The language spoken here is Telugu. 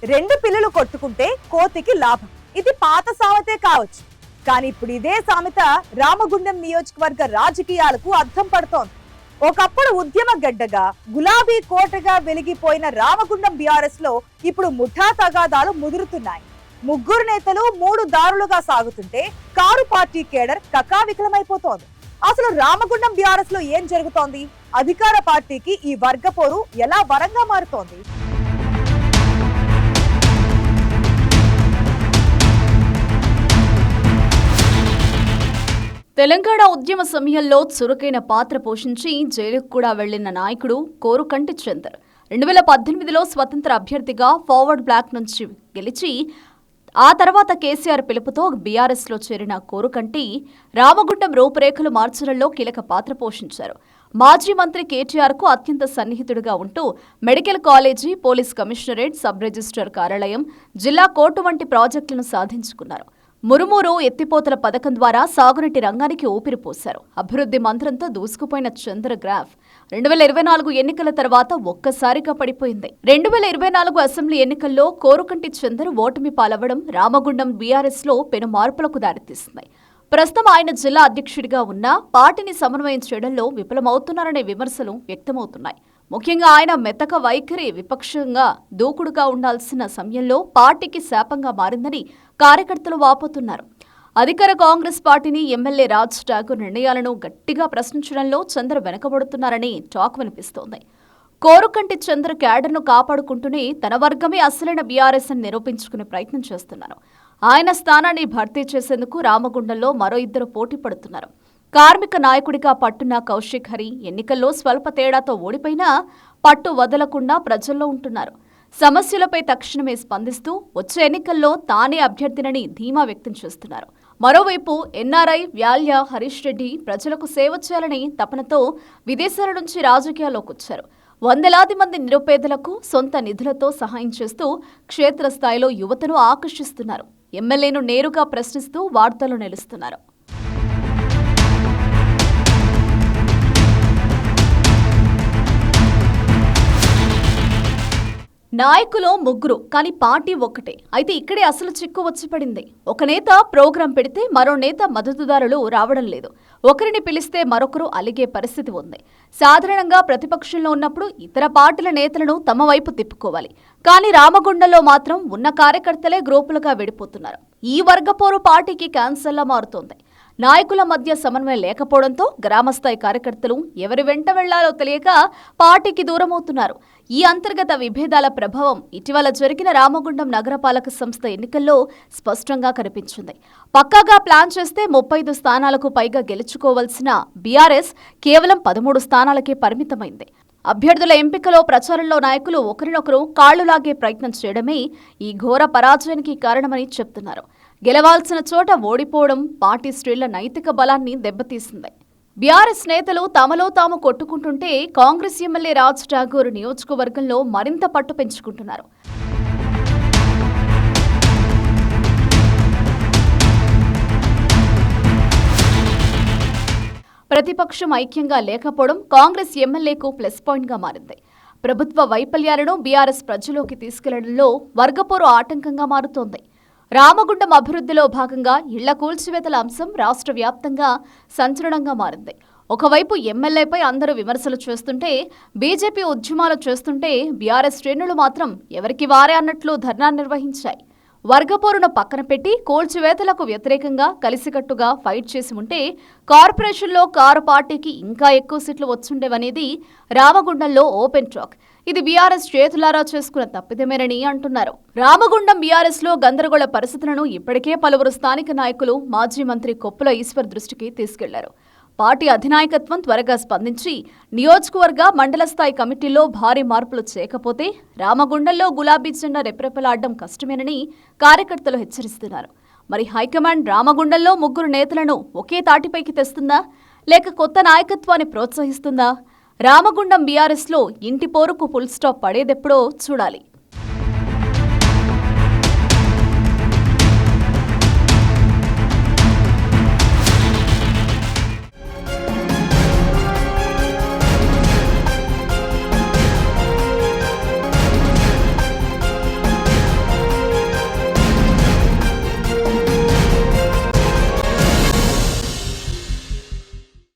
రెండు పిల్లలు కొట్టుకుంటే కోతికి లాభం. ఇది పాత సామెతే కావచ్చు, కానీ ఇప్పుడు ఇదే సామెత రామగుండం నియోజకవర్గ రాజకీయాలకు అర్థం పడుతోంది. ఒకప్పుడు ఉద్యమ గడ్డగా గులాబీ కోటగా వెలిగిపోయిన రామగుండం బీఆర్ఎస్ లో ఇప్పుడు ముఠా తగాదాలు ముదురుతున్నాయి. ముగ్గురు నేతలు మూడు దారులుగా సాగుతుంటే కారు పార్టీ కేడర్ కకావికలమైపోతోంది. అసలు రామగుండం బీఆర్ఎస్ లో ఏం జరుగుతోంది? అధికార పార్టీకి ఈ వర్గపోరు ఎలా వరంగా మారుతోంది? తెలంగాణ ఉద్యమ సమయంలో చురుకైన పాత్ర పోషించి జైలుకు కూడా వెళ్లిన నాయకుడు కోరుకంటి చందర్ 2018లో స్వతంత్ర అభ్యర్థిగా ఫార్వర్డ్ బ్లాక్ నుంచి గెలిచి ఆ తర్వాత కేసీఆర్ పిలుపుతో బీఆర్ఎస్లో చేరిన కోరుకంటి రామగుండం రూపురేఖలు మార్చడంలో కీలక పాత్ర పోషించారు. మాజీ మంత్రి కేటీఆర్కు అత్యంత సన్నిహితుడిగా ఉంటూ medical college, police commissionerate, sub registrar కార్యాలయం, జిల్లా కోర్టు వంటి ప్రాజెక్టులను సాధించుకున్నారు. మురుమూరు ఎత్తిపోతల పథకం ద్వారా సాగునీటి రంగానికి ఊపిరిపోశారు. అభివృద్ధి మంత్రంతో దూసుకుపోయిన చంద్ర గ్రాఫ్ 2024 ఎన్నికల తర్వాత ఒక్కసారిగా పడిపోయింది. 2024 అసెంబ్లీ ఎన్నికల్లో కోరుకంటి చందర్ ఓటమి పాలవ్వడం రామగుండం బీఆర్ఎస్ లో పెను మార్పులకు దారితీస్తుంది. ప్రస్తుతం ఆయన జిల్లా అధ్యక్షుడిగా ఉన్న పార్టీని సమన్వయం చేయడంలో విఫలమవుతున్నారనే విమర్శలు వ్యక్తమవుతున్నాయి. ముఖ్యంగా ఆయన మెతక వైఖరి విపక్షంగా దూకుడుగా ఉండాల్సిన సమయంలో పార్టీకి శాపంగా మారిందని కార్యకర్తలు వాపోతున్నారు. అధికార కాంగ్రెస్ పార్టీని ఎమ్మెల్యే రాజ్ ఠాకూర్ నిర్ణయాలను గట్టిగా ప్రశ్నించడంలో చంద్ర వెనకబడుతున్నారని టాక్ వినిపిస్తోంది. కోరుకంటి చంద్ర క్యాడర్ను కాపాడుకుంటూనే తన వర్గమే అసలైన బీఆర్ఎస్ అని నిరూపించుకునే ప్రయత్నం చేస్తున్నారు. ఆయన స్థానాన్ని భర్తీ చేసేందుకు రామగుండంలో మరో ఇద్దరు పోటీ పడుతున్నారు. కార్మిక నాయకుడిగా పట్టున్న కౌశిక్ హరి ఎన్నికల్లో స్వల్ప తేడాతో ఓడిపోయినా పట్టు వదలకుండా ప్రజల్లో ఉంటున్నారు. సమస్యలపై తక్షణమే స్పందిస్తూ వచ్చే ఎన్నికల్లో తానే అభ్యర్థినని ధీమా వ్యక్తం చేస్తున్నారు. మరోవైపు ఎన్ఆర్ఐ వ్యాల్య హరీష్ రెడ్డి ప్రజలకు సేవ చేయాలని తపనతో విదేశాల నుంచి రాజకీయాల్లోకి వచ్చారు. వందలాది మంది నిరుపేదలకు సొంత నిధులతో సహాయం చేస్తూ క్షేత్రస్థాయిలో యువతను ఆకర్షిస్తున్నారు. ఎమ్మెల్యేను నేరుగా ప్రశ్నిస్తూ వార్తలు నిలుస్తున్నారు. నాయకులు ముగ్గురు, కానీ పార్టీ ఒక్కటే. అయితే ఇక్కడే అసలు చిక్కు వచ్చి పడింది. ఒక నేత ప్రోగ్రాం పెడితే మరో నేత మద్దతుదారులు రావడం లేదు. ఒకరిని పిలిస్తే మరొకరు అలిగే పరిస్థితి ఉంది. సాధారణంగా ప్రతిపక్షంలో ఉన్నప్పుడు ఇతర పార్టీల నేతలను తమ వైపు తిప్పుకోవాలి. కానీ రామగుండంలో మాత్రం ఉన్న కార్యకర్తలే గ్రూపులుగా విడిపోతున్నారు. ఈ వర్గపోరు పార్టీకి క్యాన్సర్లా మారుతోంది. నాయకుల మధ్య సమన్వయం లేకపోవడంతో గ్రామస్థాయి కార్యకర్తలు ఎవరి వెంట వెళ్లాలో తెలియక పార్టీకి దూరమవుతున్నారు. ఈ అంతర్గత విభేదాల ప్రభావం ఇటీవల జరిగిన రామగుండం నగరపాలక సంస్థ ఎన్నికల్లో స్పష్టంగా కనిపించింది. పక్కాగా ప్లాన్ చేస్తే 35 స్థానాలకు పైగా గెలుచుకోవాల్సిన బీఆర్ఎస్ కేవలం 13 స్థానాలకే పరిమితమైంది. అభ్యర్థుల ఎంపికలో, ప్రచారంలో నాయకులు ఒకరినొకరు కాళ్లు లాగే ప్రయత్నం చేయడమే ఈ ఘోర పరాజయానికి కారణమని చెప్తున్నారు. గెలవాల్సిన చోట ఓడిపోవడం పార్టీ శ్రేణుల నైతిక బలాన్ని దెబ్బతీసింది. బీఆర్ఎస్ నేతలు తమలో తాము కొట్టుకుంటుంటే కాంగ్రెస్ ఎమ్మెల్యే రాజ్ ఠాకూర్ నియోజకవర్గంలో మరింత పట్టు పెంచుకుంటున్నారు. ప్రతిపక్షం ఐక్యంగా లేకపోవడం కాంగ్రెస్ ఎమ్మెల్యేకు ప్లస్ పాయింట్గా మారింది. ప్రభుత్వ వైఫల్యాలను బీఆర్ఎస్ ప్రజలోకి తీసుకెళ్లడంలో వర్గపోరు ఆటంకంగా మారుతోంది. రామగుండం అభివృద్ధిలో భాగంగా ఇళ్ల కూల్చివేతల అంశం రాష్ట్ర వ్యాప్తంగా సంచలనంగా మారింది. ఒకవైపు ఎమ్మెల్యేపై అందరూ విమర్శలు చేస్తుంటే, బీజేపీ ఉద్యమాలు చేస్తుంటే బీఆర్ఎస్ శ్రేణులు మాత్రం ఎవరికి వారే అన్నట్లు ధర్నా నిర్వహించాయి. వర్గపోరును పక్కన పెట్టి కూల్చివేతలకు వ్యతిరేకంగా కలిసికట్టుగా ఫైట్ చేసి ఉంటే కార్పొరేషన్లో కారు పార్టీకి ఇంకా ఎక్కువ సీట్లు వచ్చుండేవనేది రామగుండంలో ఓపెన్ టాక్. ఇది బీఆర్ఎస్ చేతులారా చేసుకున్న తప్పిదమేనని అంటున్నారు. రామగుండం బీఆర్ఎస్ లో గందరగోళ పరిస్థితులను ఇప్పటికే పలువురు స్థానిక నాయకులు, మాజీ మంత్రి కొప్పుల ఈశ్వర్ దృష్టికి తీసుకెళ్లారు. పార్టీ అధినాయకత్వం త్వరగా స్పందించి నియోజకవర్గ, మండల స్థాయి కమిటీల్లో భారీ మార్పులు చేయకపోతే రామగుండంలో గులాబీ జెండా రెపరెపలాడడం కష్టమేనని కార్యకర్తలు హెచ్చరిస్తున్నారు. మరి హైకమాండ్ రామగుండంలో ముగ్గురు నేతలను ఒకే తాటిపైకి తెస్తుందా, లేక కొత్త నాయకత్వాన్ని ప్రోత్సహిస్తుందా? రామగుండం బీఆర్ఎస్ లో ఇంటి పోరుకు ఫుల్ స్టాప్ పడేదెప్పుడో చూడాలి.